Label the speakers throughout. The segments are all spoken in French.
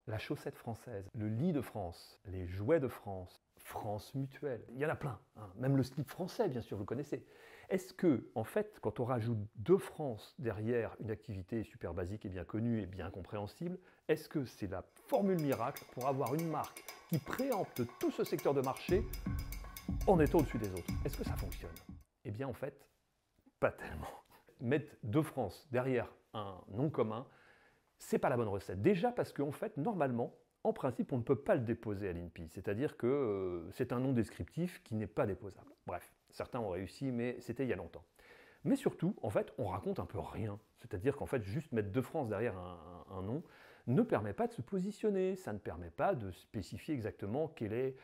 Speaker 1: la chaussette française, le lit de France, les jouets de France, France Mutuelle, il y en a plein, hein. Même le slip français, bien sûr, vous le connaissez. Est-ce que, en fait, quand on rajoute deux France derrière une activité super basique et bien connue et bien compréhensible, est-ce que c'est la formule miracle pour avoir une marque qui préempte tout ce secteur de marché en étant au-dessus des autres? Est-ce que ça fonctionne? Eh bien, en fait, pas tellement. Mettre deux France derrière un nom commun, c'est pas la bonne recette. Déjà parce qu'en fait, normalement, en principe, on ne peut pas le déposer à l'INPI. C'est-à-dire que c'est un nom descriptif qui n'est pas déposable. Bref, certains ont réussi, mais c'était il y a longtemps. Mais surtout, en fait, on raconte un peu rien. C'est-à-dire qu'en fait, juste mettre deux France derrière un nom ne permet pas de se positionner. Ça ne permet pas de spécifier exactement quelle est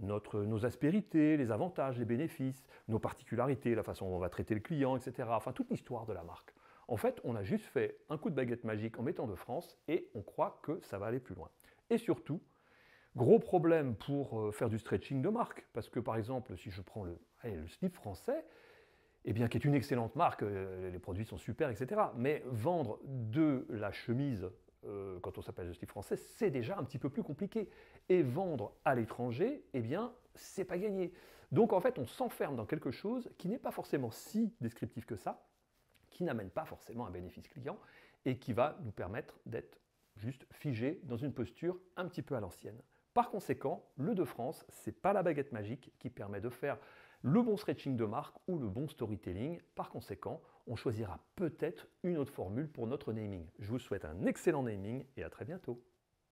Speaker 1: nos aspérités, les avantages, les bénéfices, nos particularités, la façon dont on va traiter le client, etc. Enfin, toute l'histoire de la marque. En fait, on a juste fait un coup de baguette magique en mettant de France et on croit que ça va aller plus loin. Et surtout, gros problème pour faire du stretching de marque, parce que par exemple, si je prends le slip français, eh bien, qui est une excellente marque, les produits sont super, etc. Mais vendre de la chemise quand on s'appelle le slip français, c'est déjà un petit peu plus compliqué. Et vendre à l'étranger, eh bien, c'est pas gagné. Donc en fait, on s'enferme dans quelque chose qui n'est pas forcément si descriptif que ça, qui n'amène pas forcément un bénéfice client et qui va nous permettre d'être juste figé dans une posture un petit peu à l'ancienne. Par conséquent, le de France, ce n'est pas la baguette magique qui permet de faire le bon stretching de marque ou le bon storytelling. Par conséquent, on choisira peut-être une autre formule pour notre naming. Je vous souhaite un excellent naming et à très bientôt.